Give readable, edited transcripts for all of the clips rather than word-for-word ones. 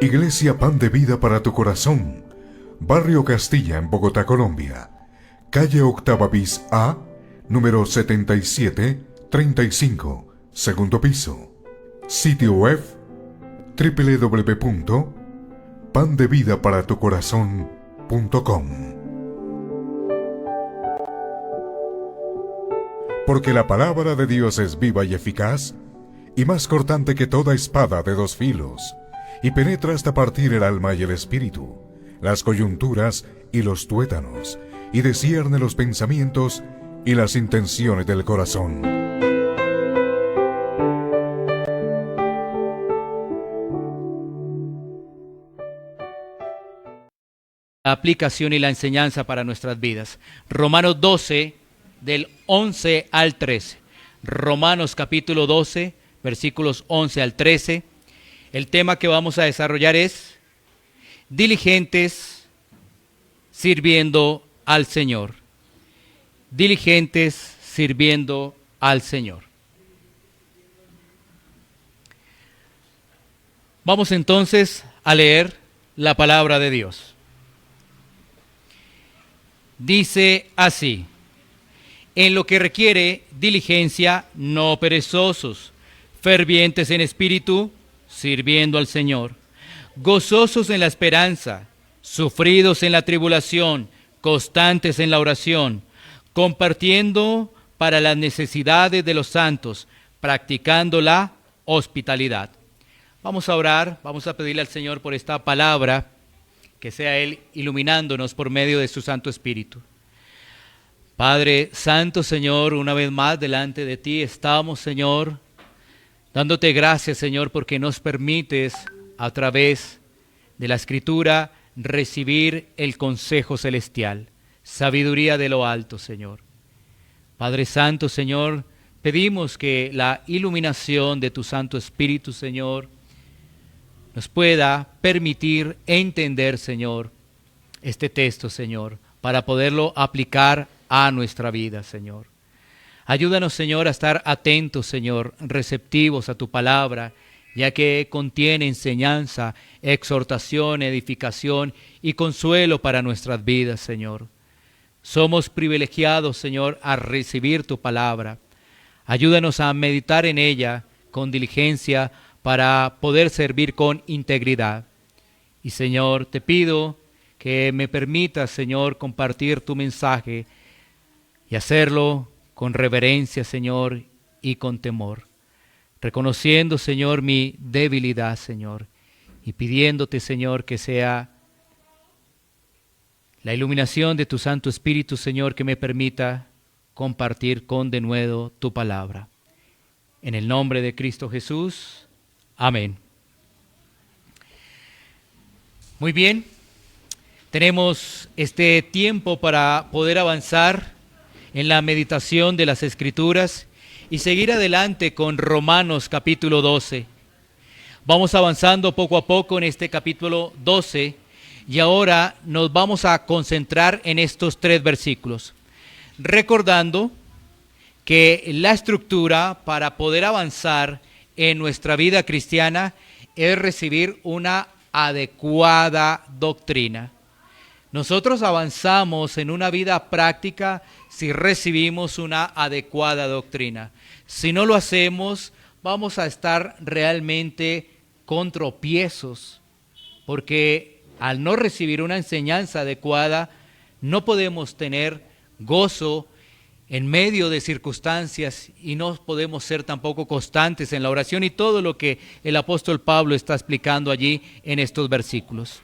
Iglesia Pan de Vida para tu Corazón, Barrio Castilla en Bogotá, Colombia. Calle Octava bis A, número 7735, segundo piso. Sitio web www.pandevidaparatucorazon.com. Porque la palabra de Dios es viva y eficaz, y más cortante que toda espada de dos filos, y penetra hasta partir el alma y el espíritu, las coyunturas y los tuétanos, y discierne los pensamientos y las intenciones del corazón. La aplicación y la enseñanza para nuestras vidas. Romanos 12, del 11 al 13. Romanos capítulo 12, versículos 11 al 13. El tema que vamos a desarrollar es diligentes sirviendo al Señor. Diligentes sirviendo al Señor. Vamos entonces a leer la palabra de Dios. Dice así: en lo que requiere diligencia, no perezosos, fervientes en espíritu, sirviendo al Señor, gozosos en la esperanza, sufridos en la tribulación, constantes en la oración, compartiendo para las necesidades de los santos, practicando la hospitalidad. Vamos a orar, vamos a pedirle al Señor por esta palabra, que sea Él iluminándonos por medio de su Santo Espíritu. Padre Santo, Señor, una vez más delante de ti estamos, Señor, dándote gracias, Señor, porque nos permites a través de la Escritura recibir el consejo celestial, sabiduría de lo alto, Señor. Padre Santo, Señor, pedimos que la iluminación de tu Santo Espíritu, Señor, nos pueda permitir entender, Señor, este texto, Señor, para poderlo aplicar a nuestra vida, Señor. Ayúdanos, Señor, a estar atentos, Señor, receptivos a tu palabra, ya que contiene enseñanza, exhortación, edificación y consuelo para nuestras vidas, Señor. Somos privilegiados, Señor, a recibir tu palabra. Ayúdanos a meditar en ella con diligencia para poder servir con integridad. Y, Señor, te pido que me permitas, Señor, compartir tu mensaje y hacerlo con reverencia, Señor, y con temor, reconociendo, Señor, mi debilidad, Señor, y pidiéndote, Señor, que sea la iluminación de tu Santo Espíritu, Señor, que me permita compartir con denuedo tu palabra. En el nombre de Cristo Jesús, amén. Muy bien, tenemos este tiempo para poder avanzar en la meditación de las Escrituras y seguir adelante con Romanos capítulo 12. Vamos avanzando poco a poco en este capítulo 12 y ahora nos vamos a concentrar en estos 3 versículos, recordando que la estructura para poder avanzar en nuestra vida cristiana es recibir una adecuada doctrina. Nosotros avanzamos en una vida práctica si recibimos una adecuada doctrina. Si no lo hacemos, vamos a estar realmente con tropiezos, porque al no recibir una enseñanza adecuada, no podemos tener gozo en medio de circunstancias y no podemos ser tampoco constantes en la oración y todo lo que el apóstol Pablo está explicando allí en estos versículos.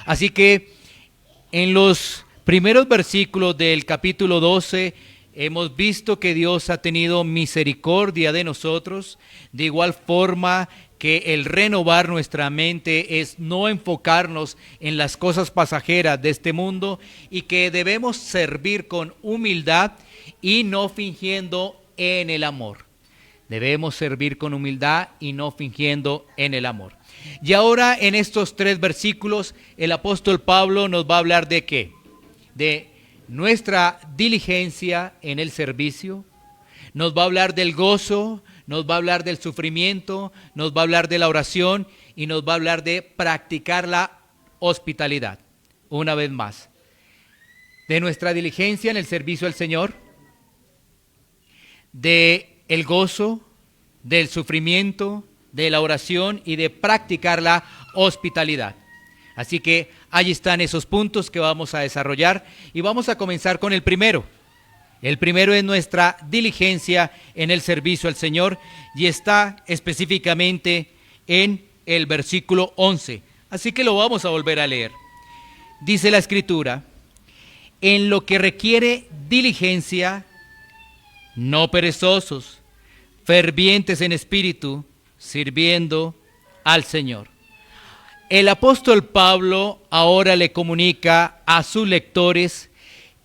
Así que en los primeros versículos del capítulo 12 hemos visto que Dios ha tenido misericordia de nosotros, de igual forma que el renovar nuestra mente es no enfocarnos en las cosas pasajeras de este mundo y que debemos servir con humildad y no fingiendo en el amor. Debemos servir con humildad y no fingiendo en el amor. Y ahora en estos 3 versículos el apóstol Pablo nos va a hablar de ¿qué? De nuestra diligencia en el servicio, nos va a hablar del gozo, nos va a hablar del sufrimiento, nos va a hablar de la oración y nos va a hablar de practicar la hospitalidad. Una vez más, de nuestra diligencia en el servicio al Señor, de el gozo, del sufrimiento, de la oración y de practicar la hospitalidad. Así que ahí están esos puntos que vamos a desarrollar y vamos a comenzar con el primero. El primero es nuestra diligencia en el servicio al Señor y está específicamente en el versículo 11. Así que lo vamos a volver a leer. Dice la Escritura: en lo que requiere diligencia, no perezosos, fervientes en espíritu, sirviendo al Señor. El apóstol Pablo ahora le comunica a sus lectores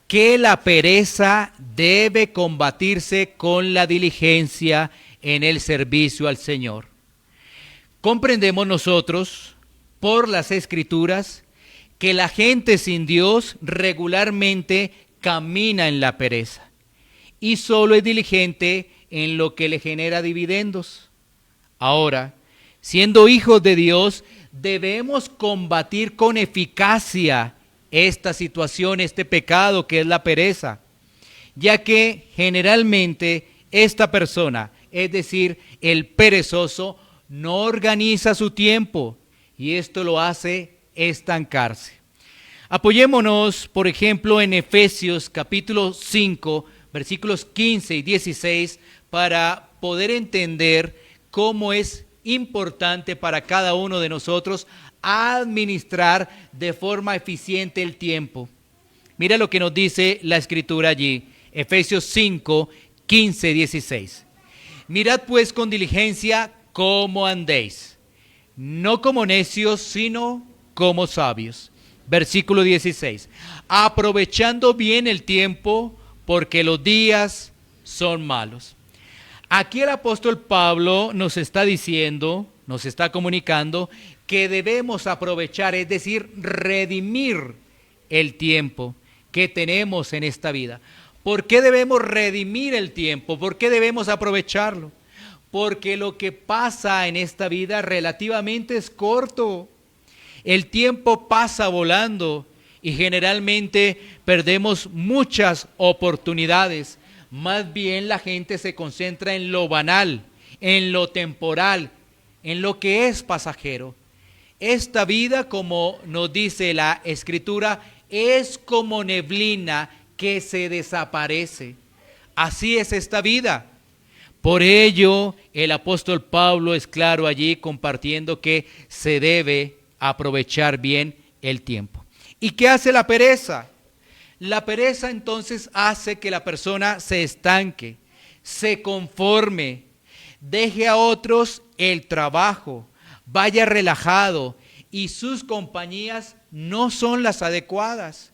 que la pereza debe combatirse con la diligencia en el servicio al Señor. Comprendemos nosotros, por las Escrituras, que la gente sin Dios regularmente camina en la pereza y solo es diligente en lo que le genera dividendos. Ahora, siendo hijos de Dios, debemos combatir con eficacia esta situación, este pecado que es la pereza, ya que generalmente esta persona, es decir, el perezoso, no organiza su tiempo y esto lo hace estancarse. Apoyémonos, por ejemplo, en Efesios capítulo 5, versículos 15 y 16, para poder entender cómo es importante para cada uno de nosotros administrar de forma eficiente el tiempo. Mira lo que nos dice la Escritura allí, Efesios 5, 15, 16. Mirad pues con diligencia cómo andéis, no como necios, sino como sabios. Versículo 16. Aprovechando bien el tiempo, porque los días son malos. Aquí el apóstol Pablo nos está diciendo, nos está comunicando que debemos aprovechar, es decir, redimir el tiempo que tenemos en esta vida. ¿Por qué debemos redimir el tiempo? ¿Por qué debemos aprovecharlo? Porque lo que pasa en esta vida relativamente es corto. El tiempo pasa volando y generalmente perdemos muchas oportunidades. Más bien la gente se concentra en lo banal, en lo temporal, en lo que es pasajero. Esta vida, como nos dice la Escritura, es como neblina que se desaparece. Así es esta vida. Por ello, el apóstol Pablo es claro allí compartiendo que se debe aprovechar bien el tiempo. ¿Y qué hace la pereza? La pereza entonces hace que la persona se estanque, se conforme, deje a otros el trabajo, vaya relajado y sus compañías no son las adecuadas.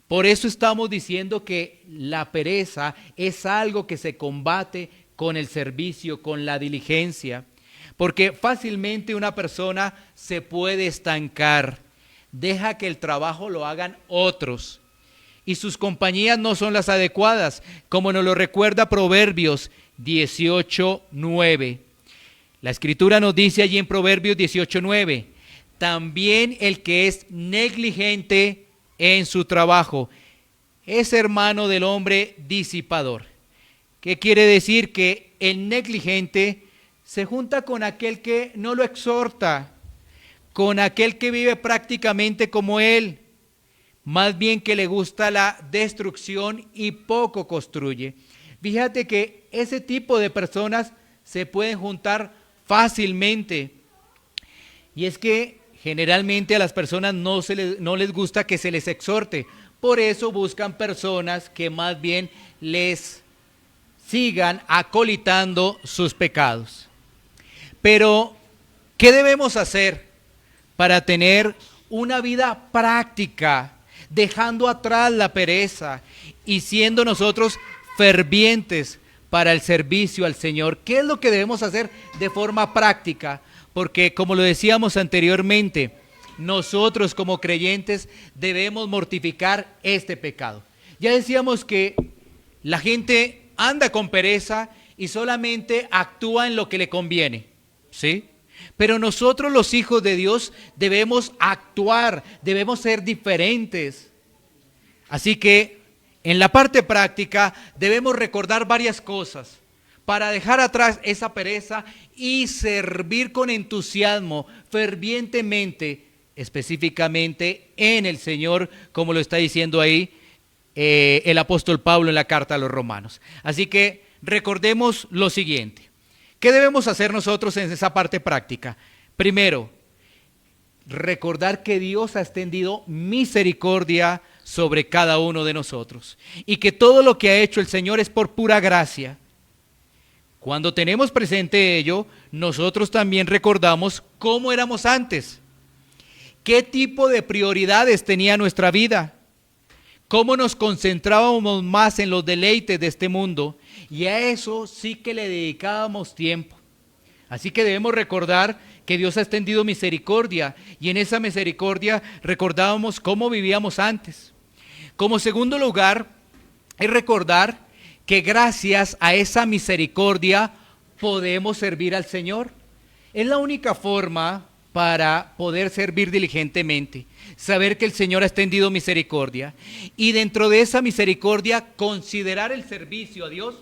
Por eso estamos diciendo que la pereza es algo que se combate con el servicio, con la diligencia, porque fácilmente una persona se puede estancar, deja que el trabajo lo hagan otros y sus compañías no son las adecuadas, como nos lo recuerda Proverbios 18:9. La Escritura nos dice allí en Proverbios 18:9, también el que es negligente en su trabajo es hermano del hombre disipador. ¿Qué quiere decir? Que el negligente se junta con aquel que no lo exhorta, con aquel que vive prácticamente como él, más bien que le gusta la destrucción y poco construye. Fíjate que ese tipo de personas se pueden juntar fácilmente. Y es que generalmente a las personas no les gusta que se les exhorte. Por eso buscan personas que más bien les sigan acolitando sus pecados. Pero, ¿qué debemos hacer para tener una vida práctica, dejando atrás la pereza y siendo nosotros fervientes para el servicio al Señor? ¿Qué es lo que debemos hacer de forma práctica? Porque, como lo decíamos anteriormente, nosotros como creyentes debemos mortificar este pecado. Ya decíamos que la gente anda con pereza y solamente actúa en lo que le conviene, ¿sí? Pero nosotros los hijos de Dios debemos actuar, debemos ser diferentes. Así que en la parte práctica debemos recordar varias cosas para dejar atrás esa pereza y servir con entusiasmo, fervientemente, específicamente en el Señor, como lo está diciendo ahí el apóstol Pablo en la carta a los Romanos. Así que recordemos lo siguiente. ¿Qué debemos hacer nosotros en esa parte práctica? Primero, recordar que Dios ha extendido misericordia sobre cada uno de nosotros y que todo lo que ha hecho el Señor es por pura gracia. Cuando tenemos presente ello, nosotros también recordamos cómo éramos antes, qué tipo de prioridades tenía nuestra vida, cómo nos concentrábamos más en los deleites de este mundo, y a eso sí que le dedicábamos tiempo. Así que debemos recordar que Dios ha extendido misericordia, y en esa misericordia recordábamos cómo vivíamos antes. Como segundo lugar, es recordar que gracias a esa misericordia podemos servir al Señor. Es la única forma para poder servir diligentemente, saber que el Señor ha extendido misericordia, y dentro de esa misericordia considerar el servicio a Dios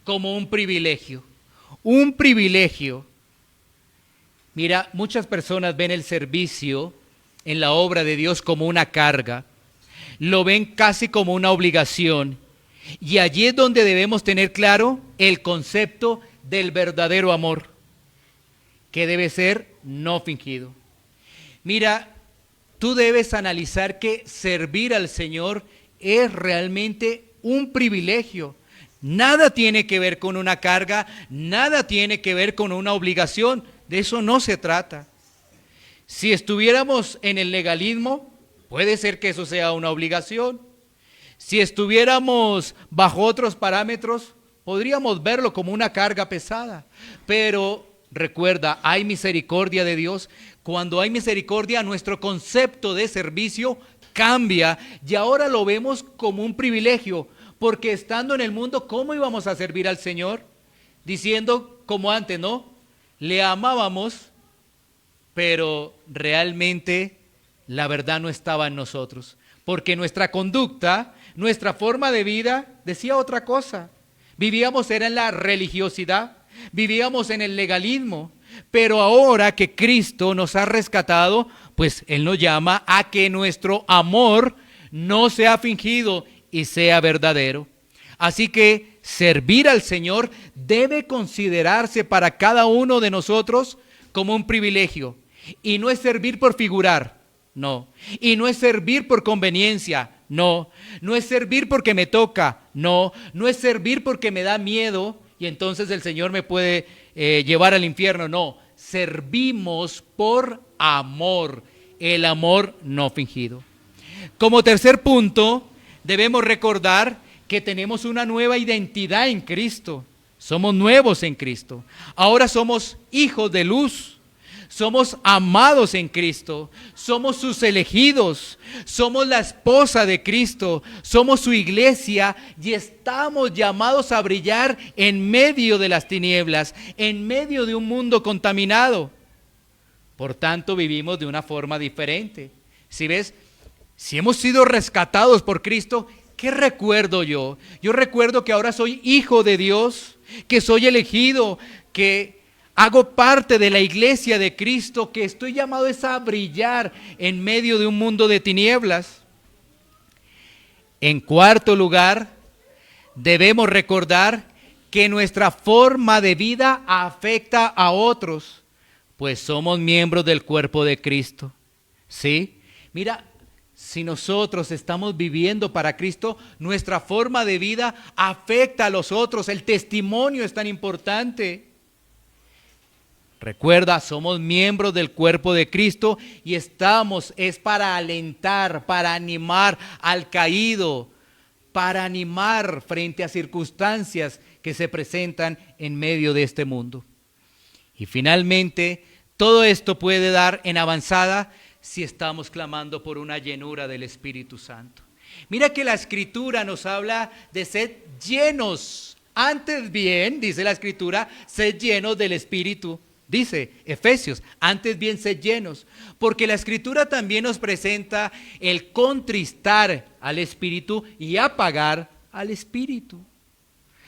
como un privilegio. Un privilegio. Mira, muchas personas ven el servicio en la obra de Dios como una carga, lo ven casi como una obligación, y allí es donde debemos tener claro el concepto del verdadero amor, que debe ser no fingido. Mira, tú debes analizar que servir al Señor es realmente un privilegio. Nada tiene que ver con una carga, nada tiene que ver con una obligación, de eso no se trata. Si estuviéramos en el legalismo, puede ser que eso sea una obligación. Si estuviéramos bajo otros parámetros, podríamos verlo como una carga pesada. Pero recuerda, hay misericordia de Dios. Cuando hay misericordia, nuestro concepto de servicio cambia y ahora lo vemos como un privilegio. Porque estando en el mundo, ¿cómo íbamos a servir al Señor? Diciendo como antes, ¿no? Le amábamos, pero realmente la verdad no estaba en nosotros. Porque nuestra conducta, nuestra forma de vida decía otra cosa. Vivíamos era en la religiosidad, vivíamos en el legalismo. Pero ahora que Cristo nos ha rescatado, pues Él nos llama a que nuestro amor no sea fingido y sea verdadero. Así que servir al Señor debe considerarse para cada uno de nosotros como un privilegio. Y no es servir por figurar, no. Y no es servir por conveniencia, no. No es servir porque me toca, no. No es servir porque me da miedo y entonces el Señor me puede llevar al infierno, no. Servimos por amor, el amor no fingido. Como tercer punto, debemos recordar que tenemos una nueva identidad en Cristo. Somos nuevos en Cristo. Ahora somos hijos de luz. Somos amados en Cristo. Somos sus elegidos. Somos la esposa de Cristo. Somos su iglesia y estamos llamados a brillar en medio de las tinieblas, en medio de un mundo contaminado. Por tanto, vivimos de una forma diferente. ¿Sí ves? Si hemos sido rescatados por Cristo, ¿qué recuerdo yo? Yo recuerdo que ahora soy hijo de Dios, que soy elegido, que hago parte de la iglesia de Cristo, que estoy llamado a brillar en medio de un mundo de tinieblas. En cuarto lugar, debemos recordar que nuestra forma de vida afecta a otros, pues somos miembros del cuerpo de Cristo. ¿Sí? Mira, si nosotros estamos viviendo para Cristo, nuestra forma de vida afecta a los otros. El testimonio es tan importante. Recuerda, somos miembros del cuerpo de Cristo y es para alentar, para animar al caído, para animar frente a circunstancias que se presentan en medio de este mundo. Y finalmente, todo esto puede dar en avanzada si estamos clamando por una llenura del Espíritu Santo. Mira que la Escritura nos habla de ser llenos Antes bien, dice la Escritura, sed llenos del Espíritu. Dice Efesios, antes bien sed llenos. Porque la Escritura también nos presenta el contristar al Espíritu y apagar al Espíritu.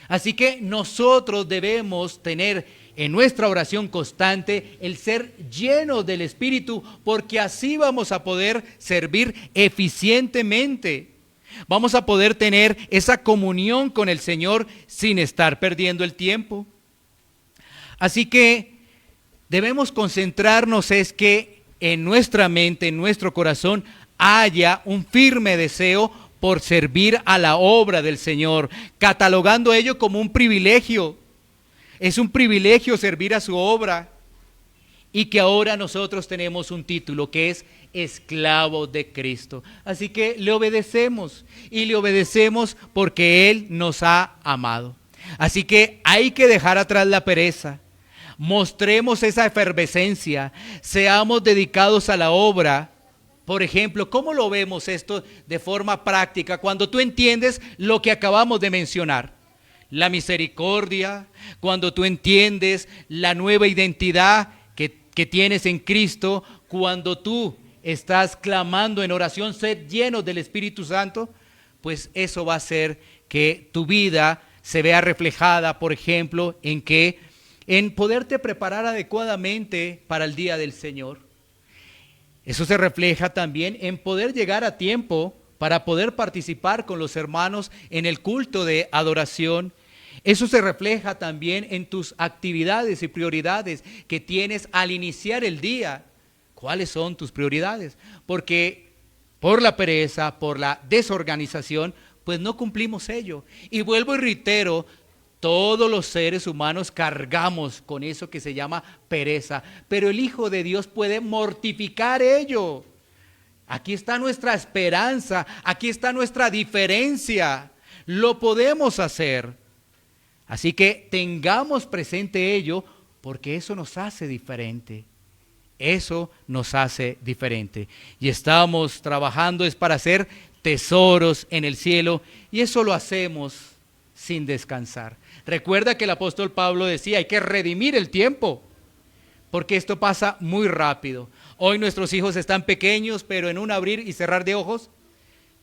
Así que nosotros debemos tener en nuestra oración constante el ser llenos del Espíritu, porque así vamos a poder servir eficientemente. Vamos a poder tener esa comunión con el Señor sin estar perdiendo el tiempo. Así que debemos concentrarnos es que en nuestra mente, en nuestro corazón, haya un firme deseo por servir a la obra del Señor, catalogando ello como un privilegio. Es un privilegio servir a su obra, y que ahora nosotros tenemos un título que es esclavo de Cristo. Así que le obedecemos, y le obedecemos porque Él nos ha amado. Así que hay que dejar atrás la pereza, mostremos esa efervescencia, seamos dedicados a la obra. Por ejemplo, ¿cómo lo vemos esto de forma práctica? Cuando tú entiendes lo que acabamos de mencionar, la misericordia, cuando tú entiendes la nueva identidad que tienes en Cristo, cuando tú estás clamando en oración, ser lleno del Espíritu Santo, pues eso va a hacer que tu vida se vea reflejada, por ejemplo, en poderte preparar adecuadamente para el día del Señor. Eso se refleja también en poder llegar a tiempo para poder participar con los hermanos en el culto de adoración. Eso se refleja también en tus actividades y prioridades que tienes al iniciar el día. ¿Cuáles son tus prioridades? Porque por la pereza, por la desorganización, pues no cumplimos ello. Y vuelvo y reitero, todos los seres humanos cargamos con eso que se llama pereza, pero el Hijo de Dios puede mortificar ello. Aquí está nuestra esperanza, aquí está nuestra diferencia. Lo podemos hacer. Así que tengamos presente ello, porque eso nos hace diferente. Eso nos hace diferente. Y estamos trabajando es para hacer tesoros en el cielo, y eso lo hacemos sin descansar. Recuerda que el apóstol Pablo decía, hay que redimir el tiempo, porque esto pasa muy rápido. Hoy nuestros hijos están pequeños, pero en un abrir y cerrar de ojos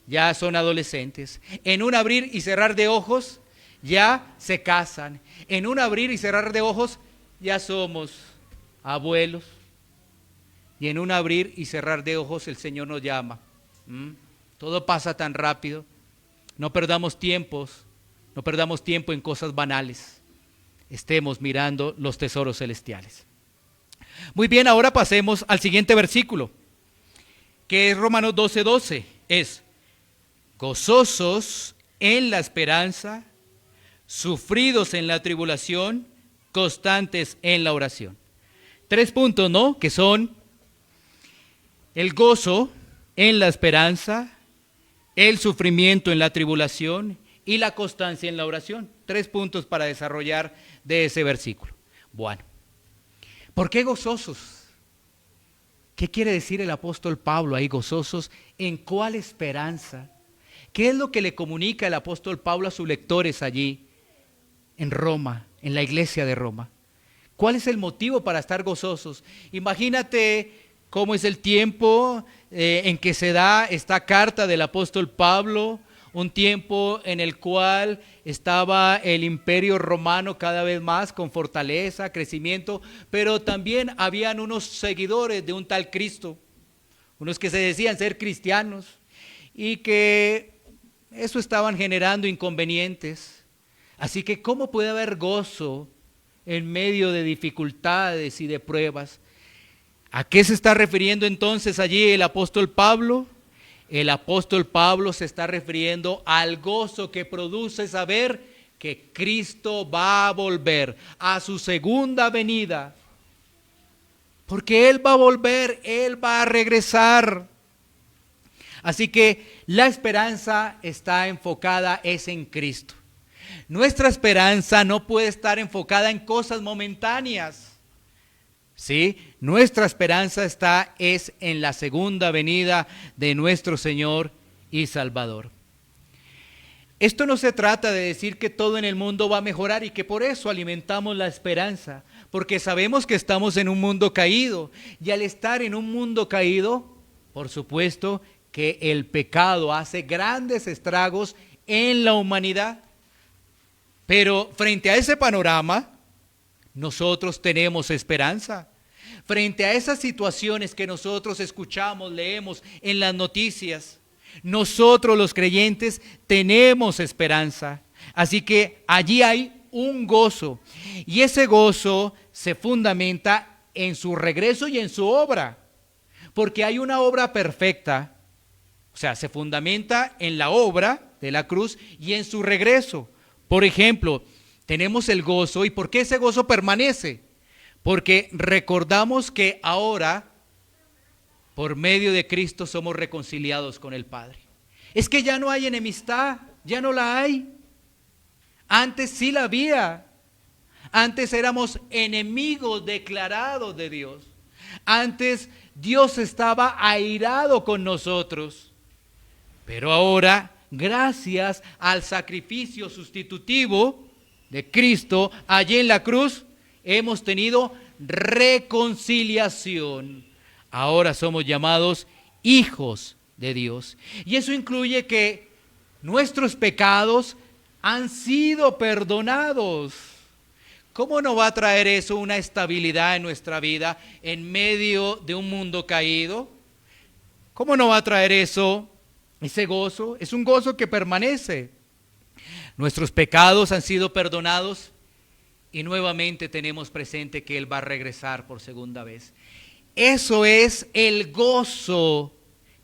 ya son adolescentes. En un abrir y cerrar de ojos ya se casan. En un abrir y cerrar de ojos ya somos abuelos. Y en un abrir y cerrar de ojos el Señor nos llama. Todo pasa tan rápido. No perdamos tiempo en cosas banales. Estemos mirando los tesoros celestiales. Muy bien, ahora pasemos al siguiente versículo, que es Romanos 12:12. Es gozosos en la esperanza, sufridos en la tribulación, constantes en la oración. 3 puntos, ¿no? Que son el gozo en la esperanza, el sufrimiento en la tribulación y la constancia en la oración. 3 puntos para desarrollar de ese versículo. Bueno, ¿por qué gozosos? ¿Qué quiere decir el apóstol Pablo ahí, gozosos? ¿En cuál esperanza? ¿Qué es lo que le comunica el apóstol Pablo a sus lectores allí en Roma, en la iglesia de Roma? ¿Cuál es el motivo para estar gozosos? Imagínate cómo es el tiempo en que se da esta carta del apóstol Pablo, un tiempo en el cual estaba el imperio romano cada vez más con fortaleza, crecimiento, pero también habían unos seguidores de un tal Cristo, unos que se decían ser cristianos y que eso estaban generando inconvenientes. Así que ¿cómo puede haber gozo en medio de dificultades y de pruebas? ¿A qué se está refiriendo entonces allí el apóstol Pablo? El apóstol Pablo se está refiriendo al gozo que produce saber que Cristo va a volver a su segunda venida. Porque Él va a volver, Él va a regresar. Así que la esperanza está enfocada es en Cristo. Nuestra esperanza no puede estar enfocada en cosas momentáneas. ¿Sí? Nuestra esperanza es en la segunda venida de nuestro Señor y Salvador. Esto no se trata de decir que todo en el mundo va a mejorar y que por eso alimentamos la esperanza, porque sabemos que estamos en un mundo caído, y al estar en un mundo caído, por supuesto que el pecado hace grandes estragos en la humanidad. Pero frente a ese panorama, nosotros tenemos esperanza. Frente a esas situaciones que nosotros escuchamos, leemos en las noticias, nosotros los creyentes tenemos esperanza. Así que allí hay un gozo, y ese gozo se fundamenta en su regreso y en su obra, porque hay una obra perfecta. O sea, se fundamenta en la obra de la cruz y en su regreso. Por ejemplo, tenemos el gozo. ¿Y por qué ese gozo permanece? Porque recordamos que ahora, por medio de Cristo, somos reconciliados con el Padre. Es que ya no hay enemistad, ya no la hay. Antes sí la había. Antes éramos enemigos declarados de Dios. Antes Dios estaba airado con nosotros. Pero ahora, gracias al sacrificio sustitutivo de Cristo allí en la cruz, hemos tenido reconciliación. Ahora somos llamados hijos de Dios. Y eso incluye que nuestros pecados han sido perdonados. ¿Cómo no va a traer eso una estabilidad en nuestra vida en medio de un mundo caído? ¿Cómo no va a traer eso, ese gozo? Es un gozo que permanece. Nuestros pecados han sido perdonados y nuevamente tenemos presente que Él va a regresar por segunda vez. Eso es el gozo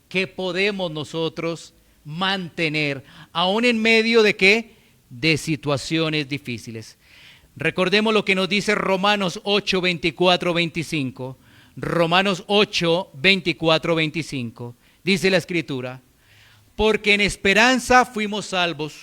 que podemos nosotros mantener, aún en medio de ¿qué? De situaciones difíciles. Recordemos lo que nos dice Romanos 8, 24, 25. Romanos 8, 24, 25. Dice la Escritura: porque en esperanza fuimos salvos,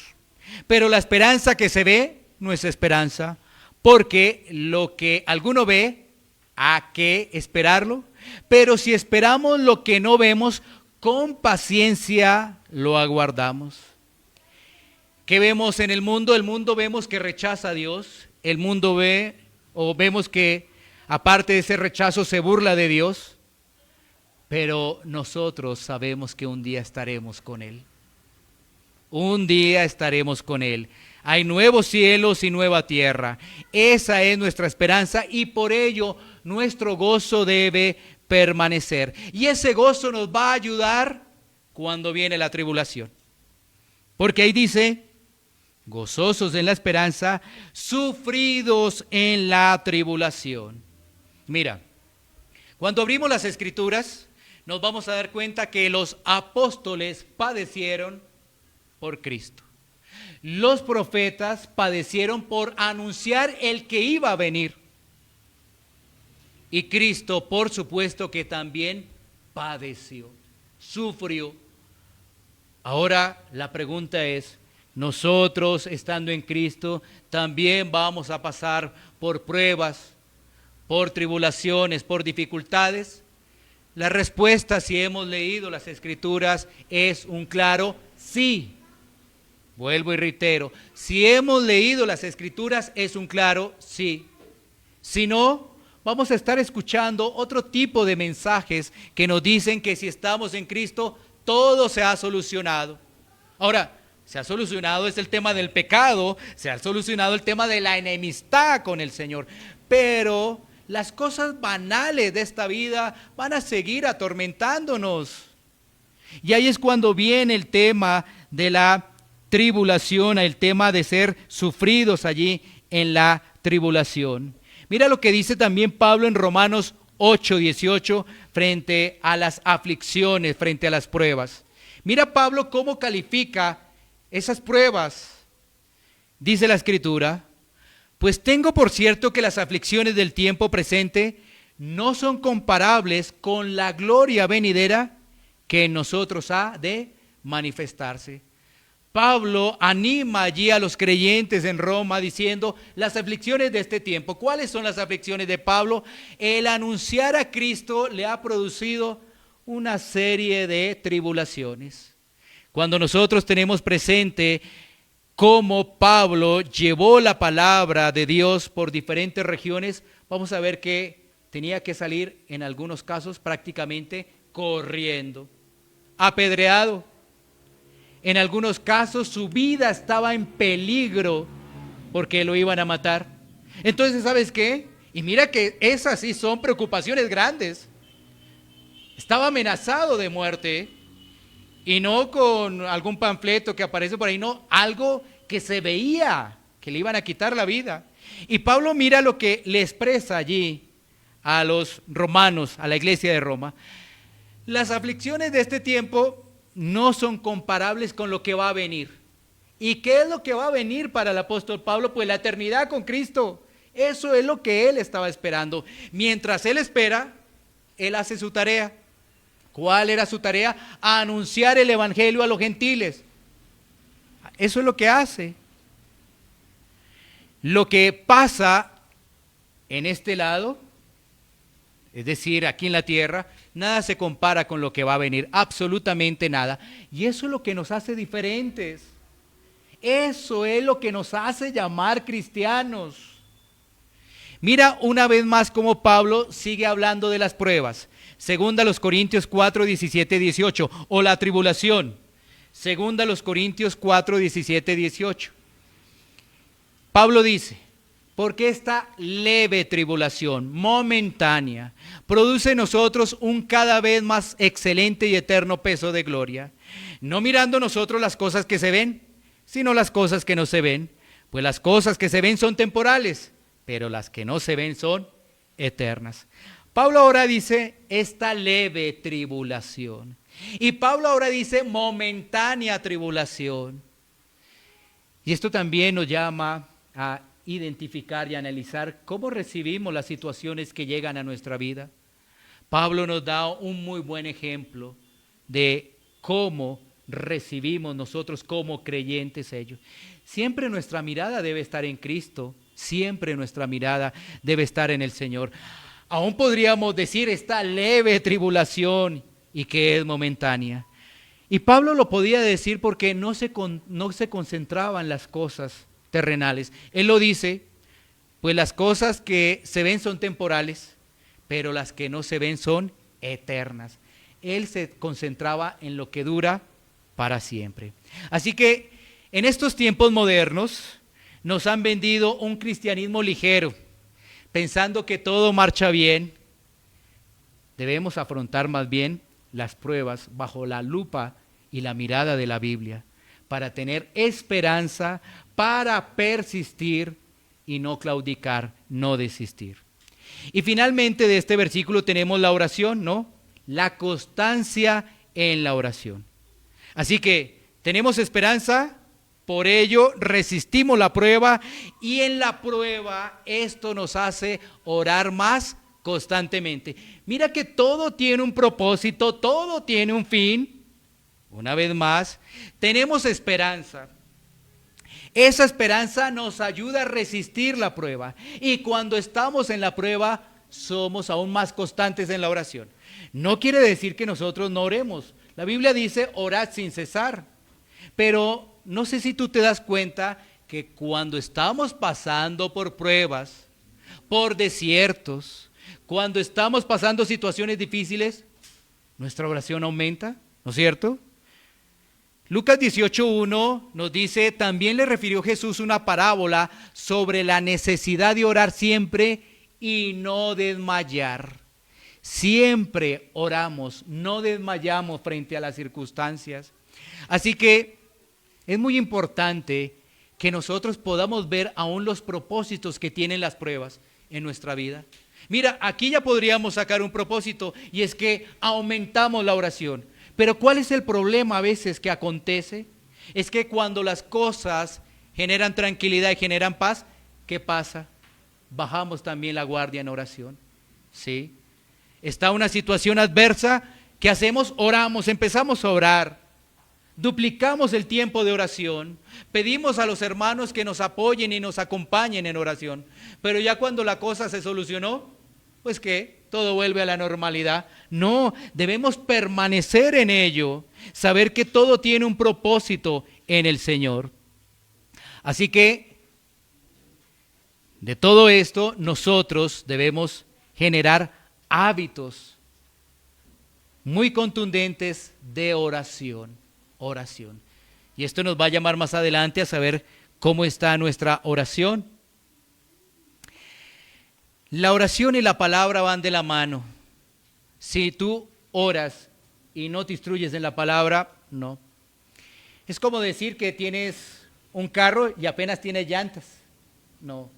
pero la esperanza que se ve no es esperanza, porque lo que alguno ve, ¿a qué esperarlo? Pero si esperamos lo que no vemos, con paciencia lo aguardamos. ¿Qué vemos en el mundo? El mundo vemos que rechaza a Dios. El mundo vemos que aparte de ese rechazo se burla de Dios. Pero nosotros sabemos que un día estaremos con Él. Un día estaremos con Él. Hay nuevos cielos y nueva tierra. Esa es nuestra esperanza y por ello nuestro gozo debe permanecer. Y ese gozo nos va a ayudar cuando viene la tribulación. Porque ahí dice: gozosos en la esperanza, sufridos en la tribulación. Mira, cuando abrimos las Escrituras, nos vamos a dar cuenta que los apóstoles padecieron por Cristo. Los profetas padecieron por anunciar el que iba a venir. Y Cristo, por supuesto que también padeció, sufrió. Ahora la pregunta es: nosotros, estando en Cristo, también vamos a pasar por pruebas, por tribulaciones, por dificultades. La respuesta, si hemos leído las Escrituras, es un claro sí. Vuelvo y reitero, si hemos leído las Escrituras, es un claro sí. Si no, vamos a estar escuchando otro tipo de mensajes que nos dicen que si estamos en Cristo, todo se ha solucionado. Ahora, se ha solucionado es el tema del pecado, se ha solucionado el tema de la enemistad con el Señor, pero las cosas banales de esta vida van a seguir atormentándonos. Y ahí es cuando viene el tema de la tribulación, el tema de ser sufridos allí en la tribulación. Mira lo que dice también Pablo en Romanos 8, 18, frente a las aflicciones, frente a las pruebas. Mira Pablo cómo califica esas pruebas. Dice la Escritura: pues tengo por cierto que las aflicciones del tiempo presente no son comparables con la gloria venidera que en nosotros ha de manifestarse. Pablo anima allí a los creyentes en Roma diciendo las aflicciones de este tiempo. ¿Cuáles son las aflicciones de Pablo? El anunciar a Cristo le ha producido una serie de tribulaciones. Cuando nosotros tenemos presente cómo Pablo llevó la palabra de Dios por diferentes regiones, vamos a ver que tenía que salir en algunos casos prácticamente corriendo, apedreado. En algunos casos su vida estaba en peligro porque lo iban a matar. Entonces, ¿sabes qué? Y mira que esas sí son preocupaciones grandes. Estaba amenazado de muerte, y no con algún panfleto que aparece por ahí, no, algo que se veía que le iban a quitar la vida. Y Pablo mira lo que le expresa allí a los romanos, a la iglesia de Roma. Las aflicciones de este tiempo no son comparables con lo que va a venir. ¿Y qué es lo que va a venir para el apóstol Pablo? Pues la eternidad con Cristo. Eso es lo que él estaba esperando. Mientras él espera, él hace su tarea. ¿Cuál era su tarea? Anunciar el evangelio a los gentiles. Eso es lo que hace. Lo que pasa en este lado, es decir, aquí en la tierra, nada se compara con lo que va a venir, absolutamente nada. Y eso es lo que nos hace diferentes. Eso es lo que nos hace llamar cristianos. Mira una vez más cómo Pablo sigue hablando de las pruebas. Segunda a los Corintios 4, 17, 18, o la tribulación. Segunda a los Corintios 4, 17, 18. Pablo dice, porque esta leve tribulación momentánea produce en nosotros un cada vez más excelente y eterno peso de gloria, no mirando nosotros las cosas que se ven, sino las cosas que no se ven, pues las cosas que se ven son temporales, pero las que no se ven son eternas. Pablo ahora dice esta leve tribulación. Y Pablo ahora dice momentánea tribulación. Y esto también nos llama a identificar y analizar cómo recibimos las situaciones que llegan a nuestra vida. Pablo nos da un muy buen ejemplo de cómo recibimos nosotros como creyentes ellos. Siempre nuestra mirada debe estar en Cristo, siempre nuestra mirada debe estar en el Señor. Aún podríamos decir esta leve tribulación y que es momentánea. Y Pablo lo podía decir porque no se concentraba en las cosas terrenales. Él lo dice, pues las cosas que se ven son temporales, pero las que no se ven son eternas. Él se concentraba en lo que dura para siempre. Así que en estos tiempos modernos nos han vendido un cristianismo ligero, pensando que todo marcha bien. Debemos afrontar más bien las pruebas bajo la lupa y la mirada de la Biblia, para tener esperanza, para persistir y no claudicar, no desistir. Y finalmente de este versículo tenemos la oración, ¿no? La constancia en la oración. Así que tenemos esperanza, por ello resistimos la prueba, y en la prueba esto nos hace orar más constantemente. Mira que todo tiene un propósito, todo tiene un fin. Una vez más, tenemos esperanza. Esa esperanza nos ayuda a resistir la prueba, y cuando estamos en la prueba somos aún más constantes en la oración. No quiere decir que nosotros no oremos. La Biblia dice orad sin cesar, pero no sé si tú te das cuenta que cuando estamos pasando por pruebas, por desiertos, cuando estamos pasando situaciones difíciles, nuestra oración aumenta, ¿no es cierto? Lucas 18:1 nos dice, también le refirió Jesús una parábola sobre la necesidad de orar siempre y no desmayar. Siempre oramos, no desmayamos frente a las circunstancias. Así que es muy importante que nosotros podamos ver aún los propósitos que tienen las pruebas en nuestra vida. Mira, aquí ya podríamos sacar un propósito, y es que aumentamos la oración. Pero ¿cuál es el problema a veces que acontece? Es que cuando las cosas generan tranquilidad y generan paz, ¿qué pasa? Bajamos también la guardia en oración. ¿Sí? Está una situación adversa, ¿qué hacemos? Oramos, empezamos a orar. Duplicamos el tiempo de oración, pedimos a los hermanos que nos apoyen y nos acompañen en oración, pero ya cuando la cosa se solucionó, pues ¿qué? Todo vuelve a la normalidad. No, debemos permanecer en ello, saber que todo tiene un propósito en el Señor. Así que, de todo esto, nosotros debemos generar hábitos muy contundentes de oración. Y esto nos va a llamar más adelante a saber cómo está nuestra oración. La oración y la palabra van de la mano. Si tú oras y no te instruyes en la palabra, no. Es como decir que tienes un carro y apenas tiene llantas. No.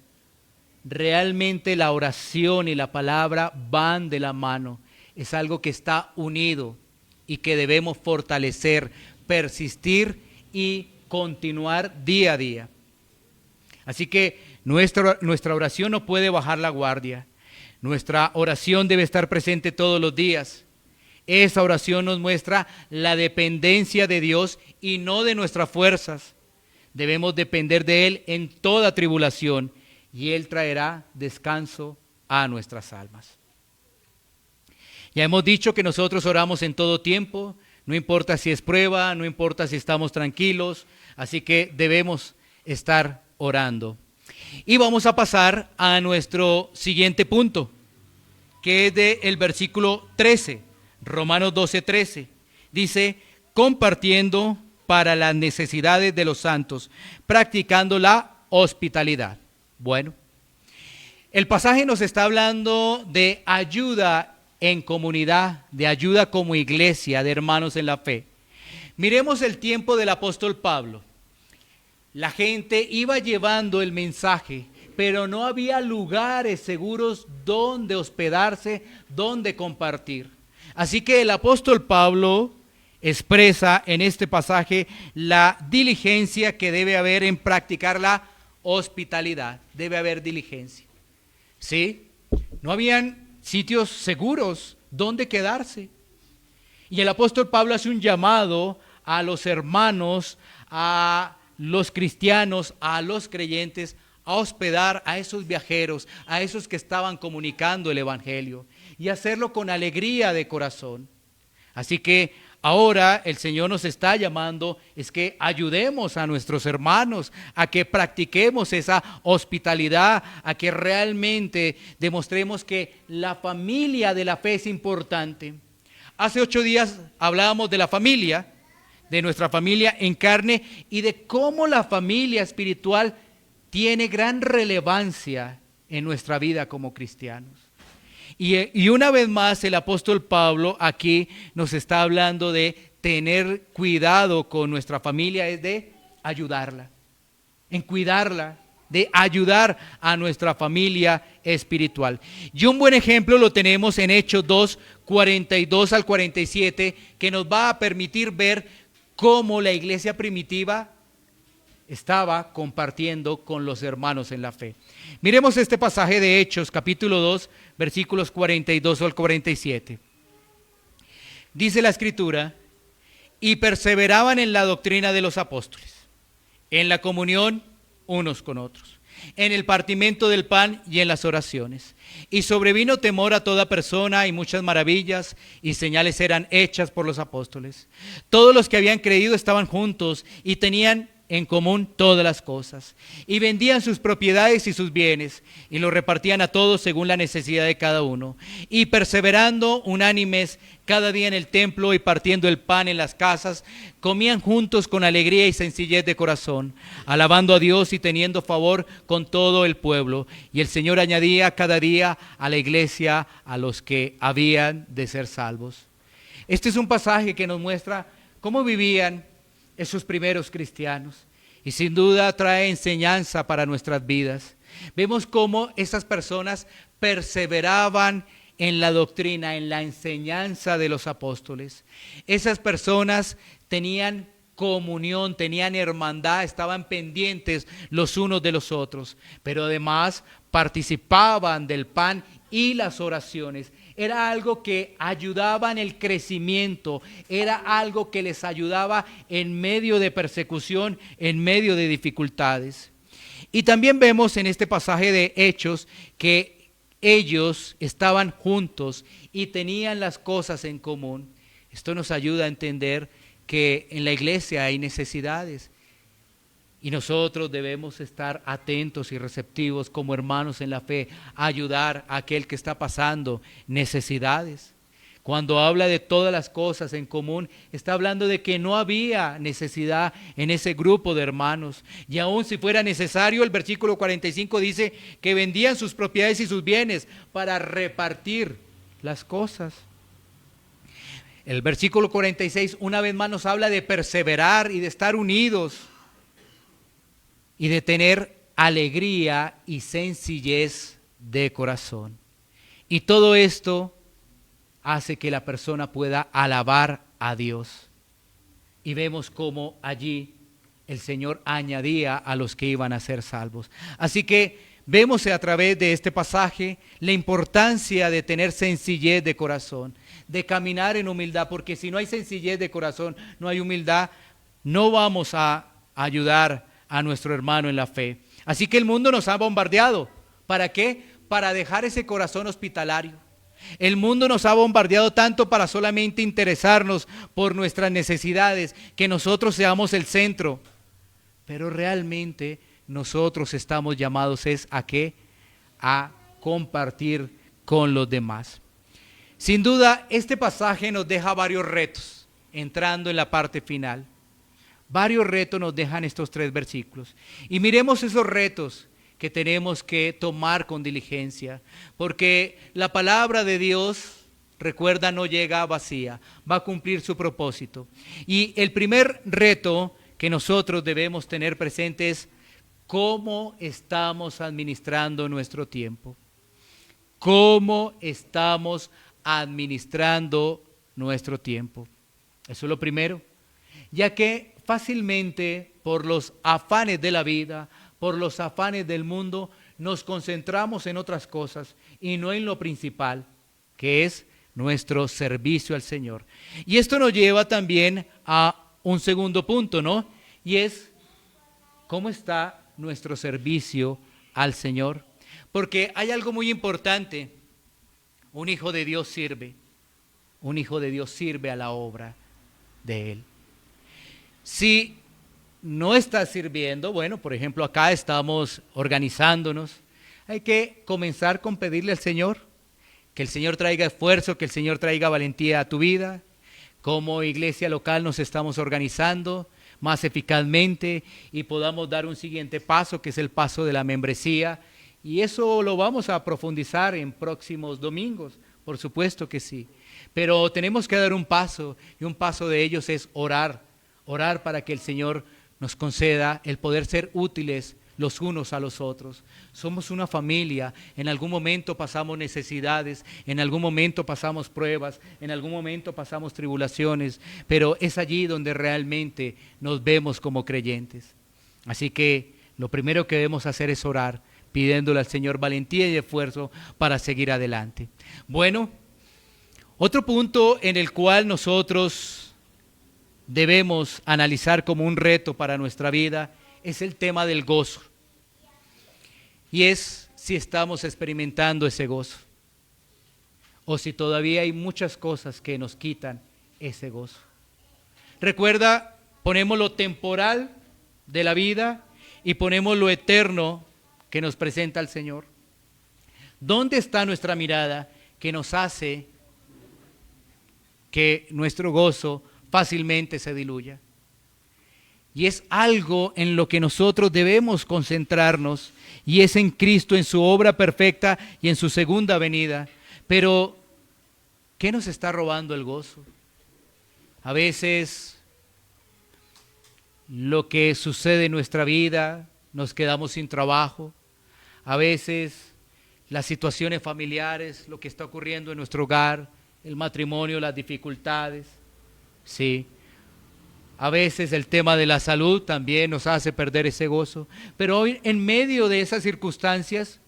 Realmente la oración y la palabra van de la mano. Es algo que está unido y que debemos fortalecer, persistir y continuar día a día. Así que nuestra oración no puede bajar la guardia. Nuestra oración debe estar presente todos los días. Esa oración nos muestra la dependencia de Dios y no de nuestras fuerzas. Debemos depender de Él en toda tribulación y Él traerá descanso a nuestras almas. Ya hemos dicho que nosotros oramos en todo tiempo, no importa si es prueba, no importa si estamos tranquilos, así que debemos estar orando. Y vamos a pasar a nuestro siguiente punto, que es del versículo 13, Romanos 12:13. Dice, compartiendo para las necesidades de los santos, practicando la hospitalidad. Bueno, el pasaje nos está hablando de ayuda en comunidad, de ayuda como iglesia, de hermanos en la fe. Miremos el tiempo del apóstol Pablo. La gente iba llevando el mensaje, pero no había lugares seguros donde hospedarse, donde compartir. Así que el apóstol Pablo expresa en este pasaje la diligencia que debe haber en practicar la hospitalidad. Debe haber diligencia. ¿Sí? No habían sitios seguros donde quedarse. Y el apóstol Pablo hace un llamado a los hermanos, a los cristianos, a los creyentes, a hospedar a esos viajeros, a esos que estaban comunicando el evangelio, y hacerlo con alegría de corazón. Así que ahora el Señor nos está llamando es que ayudemos a nuestros hermanos, a que practiquemos esa hospitalidad, a que realmente demostremos que la familia de la fe es importante. Hace 8 días hablábamos de la familia, de nuestra familia en carne y de cómo la familia espiritual tiene gran relevancia en nuestra vida como cristianos. Y una vez más el apóstol Pablo aquí nos está hablando de tener cuidado con nuestra familia, es de ayudarla, en cuidarla, de ayudar a nuestra familia espiritual. Y un buen ejemplo lo tenemos en Hechos 2, 42 al 47, que nos va a permitir ver cómo la iglesia primitiva estaba compartiendo con los hermanos en la fe. Miremos este pasaje de Hechos, capítulo 2, versículos 42 al 47. Dice la Escritura, y perseveraban en la doctrina de los apóstoles, en la comunión unos con otros, en el partimiento del pan y en las oraciones. Y sobrevino temor a toda persona y muchas maravillas y señales eran hechas por los apóstoles. Todos los que habían creído estaban juntos y tenían en común todas las cosas, y vendían sus propiedades y sus bienes, y los repartían a todos según la necesidad de cada uno, y perseverando unánimes cada día en el templo y partiendo el pan en las casas, comían juntos con alegría y sencillez de corazón, alabando a Dios y teniendo favor con todo el pueblo, y el Señor añadía cada día a la iglesia a los que habían de ser salvos. Este es un pasaje que nos muestra cómo vivían esos primeros cristianos, y sin duda trae enseñanza para nuestras vidas. Vemos cómo esas personas perseveraban en la doctrina, en la enseñanza de los apóstoles. Esas personas tenían comunión, tenían hermandad, estaban pendientes los unos de los otros, pero además participaban del pan y las oraciones. Era algo que ayudaba en el crecimiento, era algo que les ayudaba en medio de persecución, en medio de dificultades. Y también vemos en este pasaje de Hechos que ellos estaban juntos y tenían las cosas en común. Esto nos ayuda a entender que en la iglesia hay necesidades. Y nosotros debemos estar atentos y receptivos como hermanos en la fe, a ayudar a aquel que está pasando necesidades. Cuando habla de todas las cosas en común, está hablando de que no había necesidad en ese grupo de hermanos. Y aun si fuera necesario, el versículo 45 dice que vendían sus propiedades y sus bienes para repartir las cosas. El versículo 46 una vez más nos habla de perseverar y de estar unidos y de tener alegría y sencillez de corazón. Y todo esto hace que la persona pueda alabar a Dios. Y vemos cómo allí el Señor añadía a los que iban a ser salvos. Así que vemos a través de este pasaje la importancia de tener sencillez de corazón, de caminar en humildad, porque si no hay sencillez de corazón, no hay humildad, no vamos a ayudar a nuestro hermano en la fe. Así que el mundo nos ha bombardeado. ¿Para qué? Para dejar ese corazón hospitalario. El mundo nos ha bombardeado tanto para solamente interesarnos por nuestras necesidades, que nosotros seamos el centro. Pero realmente nosotros estamos llamados ¿a qué? A compartir con los demás. Sin duda, este pasaje nos deja varios retos, entrando en la parte final. Varios retos nos dejan estos 3 versículos. Y miremos esos retos que tenemos que tomar con diligencia, porque la palabra de Dios, recuerda, no llega vacía, va a cumplir su propósito. Y el primer reto que nosotros debemos tener presente es cómo estamos administrando nuestro tiempo. ¿Cómo estamos administrando nuestro tiempo? Eso es lo primero, ya que fácilmente por los afanes de la vida, por los afanes del mundo, nos concentramos en otras cosas y no en lo principal, que es nuestro servicio al Señor. Y esto nos lleva también a un segundo punto, ¿no? Y es, ¿cómo está nuestro servicio al Señor? Porque hay algo muy importante. Un hijo de Dios sirve. Un hijo de Dios sirve a la obra de Él. Si no estás sirviendo, bueno, por ejemplo, acá estamos organizándonos. Hay que comenzar con pedirle al Señor que el Señor traiga esfuerzo, que el Señor traiga valentía a tu vida. Como iglesia local nos estamos organizando más eficazmente y podamos dar un siguiente paso, que es el paso de la membresía. Y eso lo vamos a profundizar en próximos domingos, por supuesto que sí. Pero tenemos que dar un paso, y un paso de ellos es orar. Orar para que el Señor nos conceda el poder ser útiles los unos a los otros. Somos una familia, en algún momento pasamos necesidades, en algún momento pasamos pruebas, en algún momento pasamos tribulaciones, pero es allí donde realmente nos vemos como creyentes. Así que lo primero que debemos hacer es orar, pidiéndole al Señor valentía y esfuerzo para seguir adelante. Bueno, otro punto en el cual nosotros debemos analizar como un reto para nuestra vida es el tema del gozo. Y es si estamos experimentando ese gozo o si todavía hay muchas cosas que nos quitan ese gozo. Recuerda, ponemos lo temporal de la vida y ponemos lo eterno que nos presenta el Señor. ¿Dónde está nuestra mirada que nos hace que nuestro gozo fácilmente se diluya? Y es algo en lo que nosotros debemos concentrarnos, y es en Cristo, en su obra perfecta y en su segunda venida. Pero, ¿qué nos está robando el gozo? A veces, lo que sucede en nuestra vida, nos quedamos sin trabajo. A veces, las situaciones familiares, lo que está ocurriendo en nuestro hogar, el matrimonio, las dificultades. Sí, a veces el tema de la salud también nos hace perder ese gozo, pero hoy en medio de esas circunstancias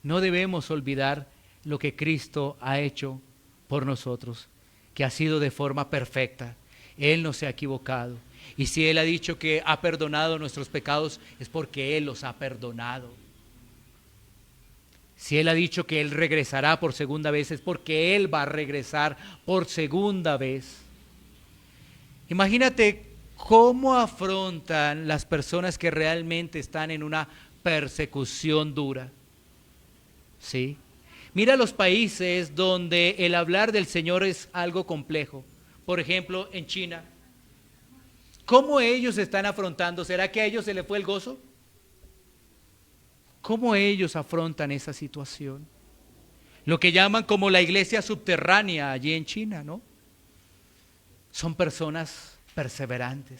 no debemos olvidar lo que Cristo ha hecho por nosotros, que ha sido de forma perfecta. Él no se ha equivocado, y si Él ha dicho que ha perdonado nuestros pecados es porque Él los ha perdonado. Si Él ha dicho que Él regresará por segunda vez es porque Él va a regresar por segunda vez. Imagínate ¿Cómo afrontan las personas que realmente están en una persecución dura? ¿Sí? Mira los países donde el hablar del Señor es algo complejo. Por ejemplo, en China. ¿Cómo ellos están afrontando? ¿Será que a ellos se les fue el gozo? ¿Cómo ellos afrontan esa situación? Lo que llaman como la iglesia subterránea allí en China, ¿no? Son personas perseverantes,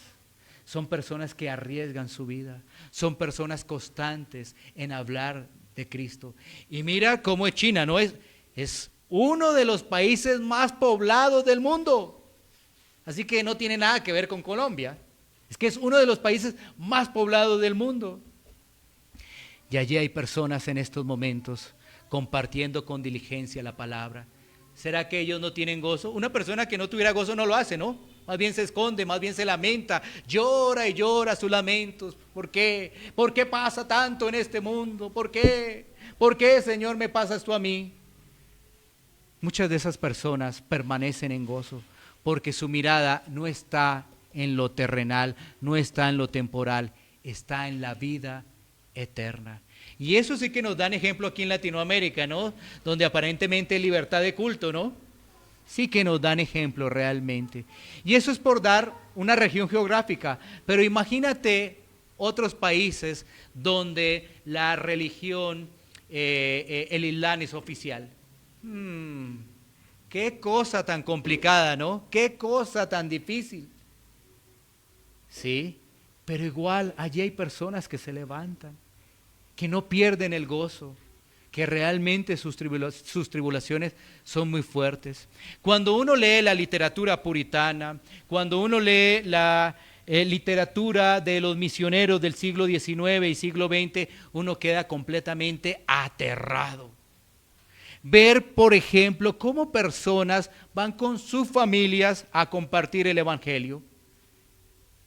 son personas que arriesgan su vida, son personas constantes en hablar de Cristo. Y mira cómo es China, ¿no? Es uno de los países más poblados del mundo. Así que no tiene nada que ver con Colombia. Es que es uno de los países más poblados del mundo. Y allí hay personas en estos momentos compartiendo con diligencia la palabra. ¿Será que ellos no tienen gozo? Una persona que no tuviera gozo no lo hace, ¿no? Más bien se esconde, más bien se lamenta, llora y llora sus lamentos. ¿Por qué? ¿Por qué pasa tanto en este mundo? ¿Por qué? ¿Por qué, Señor, me pasas esto a mí? Muchas de esas personas permanecen en gozo porque su mirada no está en lo terrenal, no está en lo temporal, está en la vida eterna. Y eso sí que nos dan ejemplo aquí en Latinoamérica, ¿no? Donde aparentemente hay libertad de culto, ¿no? Sí que nos dan ejemplo realmente. Y eso es por dar una región geográfica. Pero imagínate otros países donde la religión, el Islam es oficial. Qué cosa tan complicada, ¿no? Qué cosa tan difícil. Sí, pero igual allí hay personas que se levantan, que no pierden el gozo, que realmente sus tribulaciones son muy fuertes. Cuando uno lee la literatura puritana, cuando uno lee la literatura de los misioneros del siglo XIX y siglo XX, uno queda completamente aterrado. Ver, por ejemplo, cómo personas van con sus familias a compartir el Evangelio.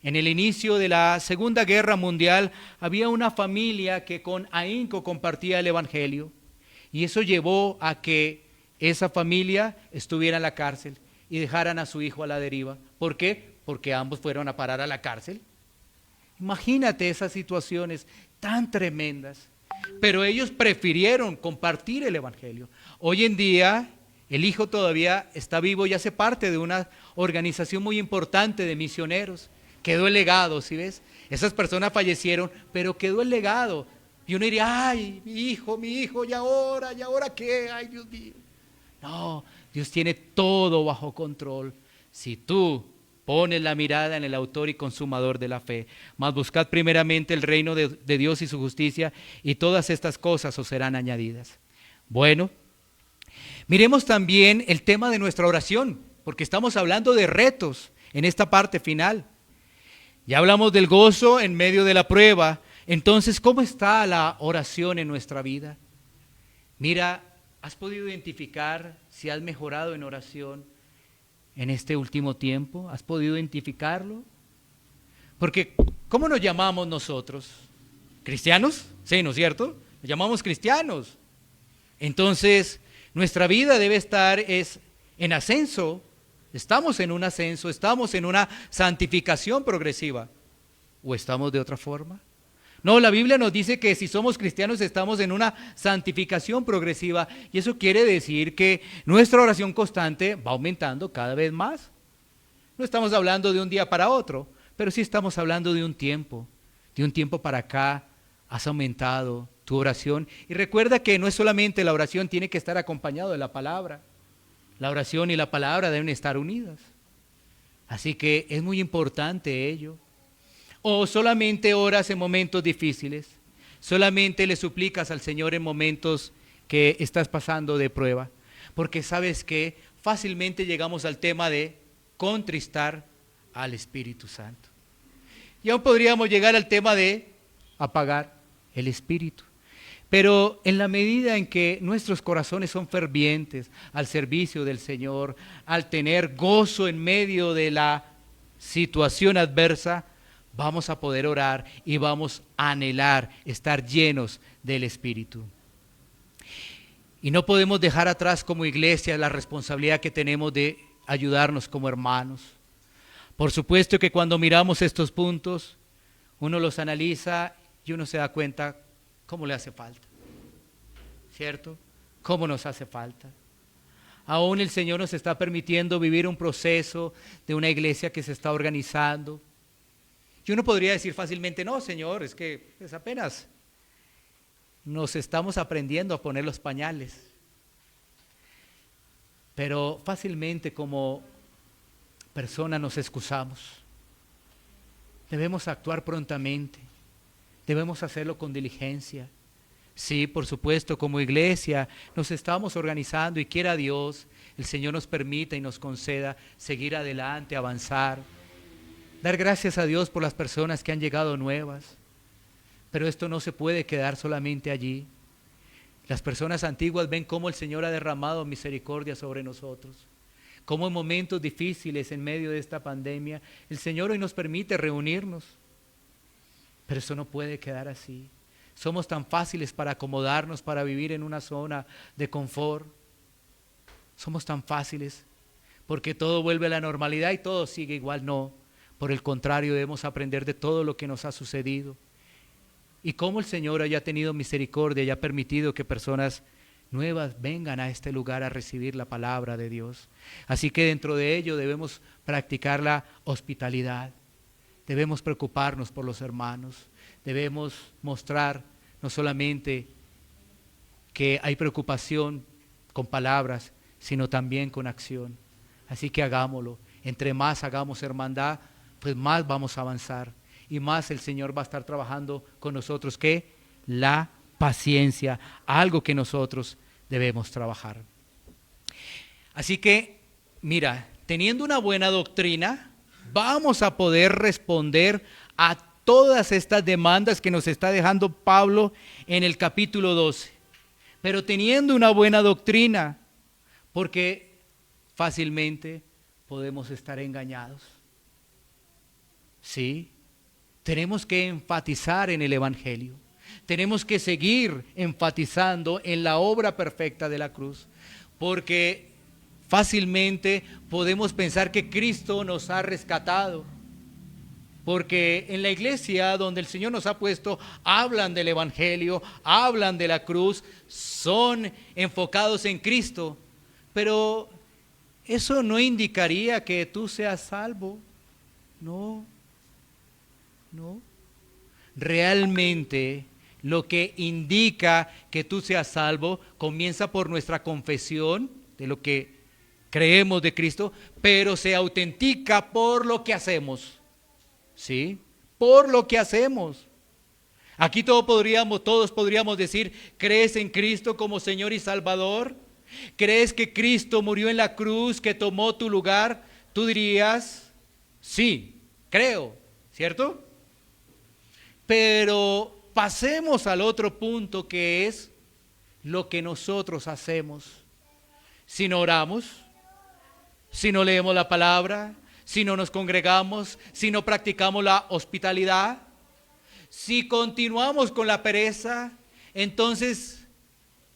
En el inicio de la Segunda Guerra Mundial había una familia que con ahínco compartía el Evangelio y eso llevó a que esa familia estuviera en la cárcel y dejaran a su hijo a la deriva. ¿Por qué? Porque ambos fueron a parar a la cárcel. Imagínate esas situaciones tan tremendas, pero ellos prefirieron compartir el Evangelio. Hoy en día el hijo todavía está vivo y hace parte de una organización muy importante de misioneros. Quedó el legado, ¿sí ves? Esas personas fallecieron, pero quedó el legado. Y uno diría, ay, mi hijo, ¿y ahora qué? Ay, Dios mío. No, Dios tiene todo bajo control. Si tú pones la mirada en el autor y consumador de la fe, mas buscad primeramente el reino de Dios y su justicia, y todas estas cosas os serán añadidas. Bueno, miremos también el tema de nuestra oración, porque estamos hablando de retos en esta parte final. Ya hablamos del gozo en medio de la prueba. Entonces, ¿cómo está la oración en nuestra vida? Mira, ¿has podido identificar si has mejorado en oración en este último tiempo? ¿Has podido identificarlo? Porque, ¿cómo nos llamamos nosotros? ¿Cristianos? Sí, ¿no es cierto? Nos llamamos cristianos. Entonces, nuestra vida debe estar en ascenso. Estamos en un ascenso, estamos en una santificación progresiva. ¿O estamos de otra forma? No, la Biblia nos dice que si somos cristianos estamos en una santificación progresiva y eso quiere decir que nuestra oración constante va aumentando cada vez más. No estamos hablando de un día para otro, pero sí estamos hablando de un tiempo para acá has aumentado tu oración. Y recuerda que no es solamente la oración, tiene que estar acompañado de la palabra. La oración y la palabra deben estar unidas. Así que es muy importante ello. O solamente oras en momentos difíciles, solamente le suplicas al Señor en momentos que estás pasando de prueba, porque sabes que fácilmente llegamos al tema de contristar al Espíritu Santo. Y aún podríamos llegar al tema de apagar el Espíritu. Pero en la medida en que nuestros corazones son fervientes al servicio del Señor, al tener gozo en medio de la situación adversa, vamos a poder orar y vamos a anhelar estar llenos del Espíritu. Y no podemos dejar atrás como iglesia la responsabilidad que tenemos de ayudarnos como hermanos. Por supuesto que cuando miramos estos puntos, uno los analiza y uno se da cuenta cómo le hace falta, ¿cierto? Cómo nos hace falta. Aún el Señor nos está permitiendo vivir un proceso de una iglesia que se está organizando. Y uno podría decir fácilmente, no, Señor, es que es apenas nos estamos aprendiendo a poner los pañales. Pero fácilmente como personas nos excusamos. Debemos actuar prontamente, debemos hacerlo con diligencia. Sí, por supuesto, como iglesia nos estamos organizando y quiera Dios, el Señor nos permita y nos conceda seguir adelante, avanzar. Dar gracias a Dios por las personas que han llegado nuevas. Pero esto no se puede quedar solamente allí. Las personas antiguas ven cómo el Señor ha derramado misericordia sobre nosotros. Cómo en momentos difíciles en medio de esta pandemia, el Señor hoy nos permite reunirnos. Pero eso no puede quedar así. Somos tan fáciles para acomodarnos, para vivir en una zona de confort. Somos tan fáciles porque todo vuelve a la normalidad y todo sigue igual. No, por el contrario, debemos aprender de todo lo que nos ha sucedido. Y cómo el Señor haya tenido misericordia y ha permitido que personas nuevas vengan a este lugar a recibir la palabra de Dios. Así que dentro de ello debemos practicar la hospitalidad. Debemos preocuparnos por los hermanos. Debemos mostrar no solamente que hay preocupación con palabras, sino también con acción. Así que hagámoslo. Entre más hagamos hermandad, pues más vamos a avanzar. Y más el Señor va a estar trabajando con nosotros que la paciencia, algo que nosotros debemos trabajar. Así que, mira, teniendo una buena doctrina, vamos a poder responder a todas estas demandas que nos está dejando Pablo en el capítulo 12. Pero teniendo una buena doctrina, porque fácilmente podemos estar engañados. Sí, tenemos que enfatizar en el Evangelio. Tenemos que seguir enfatizando en la obra perfecta de la cruz, porque fácilmente podemos pensar que Cristo nos ha rescatado, porque en la iglesia donde el Señor nos ha puesto, hablan del Evangelio, hablan de la cruz, son enfocados en Cristo, pero eso no indicaría que tú seas salvo. No. Realmente lo que indica que tú seas salvo comienza por nuestra confesión de lo que creemos de Cristo, pero se autentica por lo que hacemos. ¿Sí? Por lo que hacemos. Aquí todos podríamos decir, ¿crees en Cristo como Señor y Salvador? ¿Crees que Cristo murió en la cruz, que tomó tu lugar? Tú dirías, sí, creo, ¿cierto? Pero pasemos al otro punto, que es lo que nosotros hacemos. Si no oramos, si no leemos la palabra, si no nos congregamos, si no practicamos la hospitalidad, si continuamos con la pereza, entonces,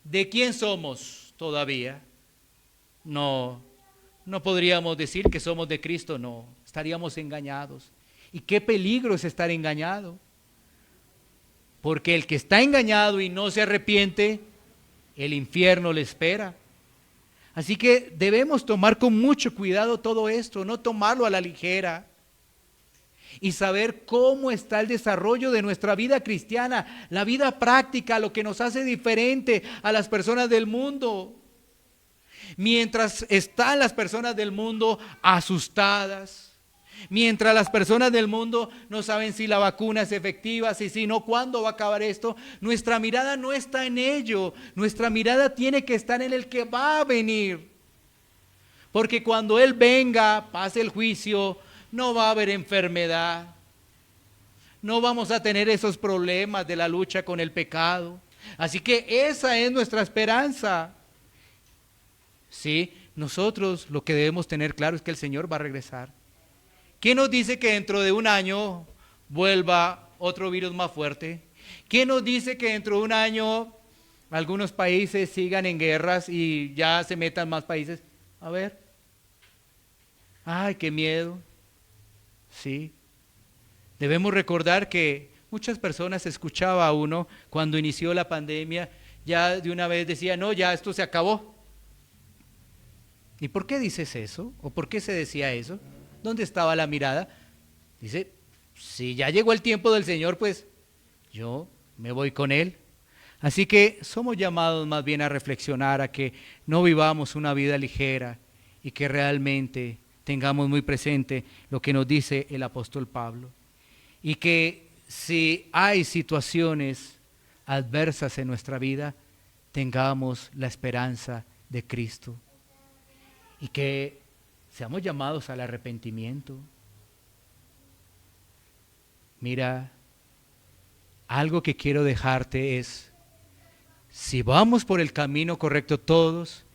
¿de quién somos todavía? No podríamos decir que somos de Cristo, no, estaríamos engañados. ¿Y qué peligro es estar engañado? Porque el que está engañado y no se arrepiente, el infierno le espera. Así que debemos tomar con mucho cuidado todo esto, no tomarlo a la ligera. Y saber cómo está el desarrollo de nuestra vida cristiana, la vida práctica, lo que nos hace diferente a las personas del mundo. Mientras están las personas del mundo asustadas, mientras las personas del mundo no saben si la vacuna es efectiva, si no, ¿cuándo va a acabar esto? Nuestra mirada no está en ello, nuestra mirada tiene que estar en el que va a venir. Porque cuando Él venga, pase el juicio, no va a haber enfermedad, no vamos a tener esos problemas de la lucha con el pecado. Así que esa es nuestra esperanza. Sí, nosotros lo que debemos tener claro es que el Señor va a regresar. ¿Quién nos dice que dentro de un año vuelva otro virus más fuerte? ¿Quién nos dice que dentro de un año algunos países sigan en guerras y ya se metan más países? A ver. Ay, qué miedo. Sí. Debemos recordar que muchas personas escuchaba a uno cuando inició la pandemia, ya de una vez decía, no, ya esto se acabó. ¿Y por qué dices eso? ¿O por qué se decía eso? ¿Dónde estaba la mirada? Dice, si ya llegó el tiempo del Señor, pues yo me voy con Él. Así que somos llamados más bien a reflexionar, a que no vivamos una vida ligera y que realmente tengamos muy presente lo que nos dice el apóstol Pablo. Y que si hay situaciones adversas en nuestra vida, tengamos la esperanza de Cristo. Y que seamos llamados al arrepentimiento. Mira, algo que quiero dejarte es, si vamos por el camino correcto todos,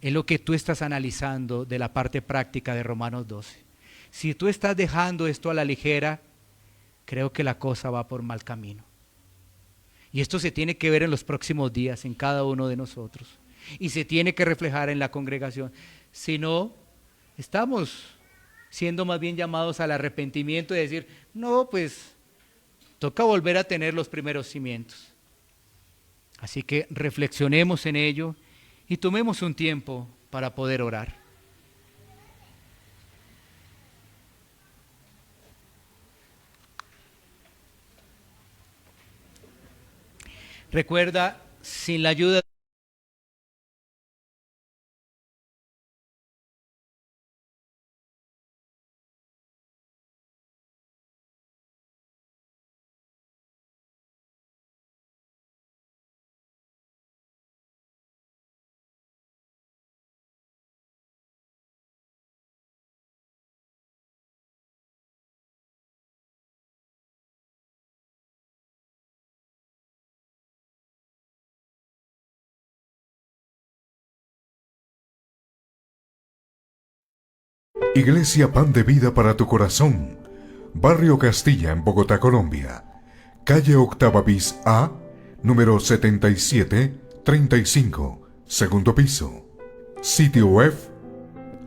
es lo que tú estás analizando de la parte práctica de Romanos 12. Si tú estás dejando esto a la ligera, creo que la cosa va por mal camino. Y esto se tiene que ver en los próximos días, en cada uno de nosotros. Y se tiene que reflejar en la congregación. Si no, estamos siendo más bien llamados al arrepentimiento y decir, no, pues toca volver a tener los primeros cimientos. Así que reflexionemos en ello y tomemos un tiempo para poder orar. Recuerda, sin la ayuda Iglesia Pan de Vida para tu Corazón, Barrio Castilla en Bogotá, Colombia. Calle Octava bis A, número 7735, segundo piso. Sitio web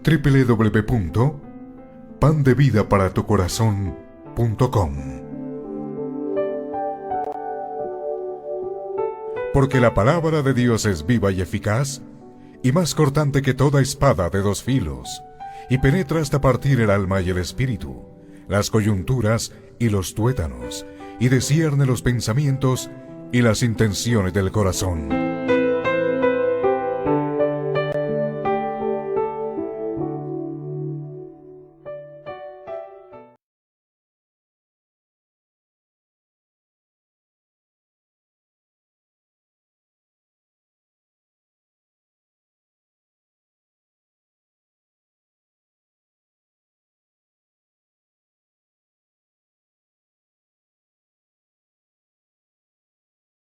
www.pandevidaparatucorazon.com. Porque la palabra de Dios es viva y eficaz, y más cortante que toda espada de dos filos, y penetra hasta partir el alma y el espíritu, las coyunturas y los tuétanos, y discierne los pensamientos y las intenciones del corazón.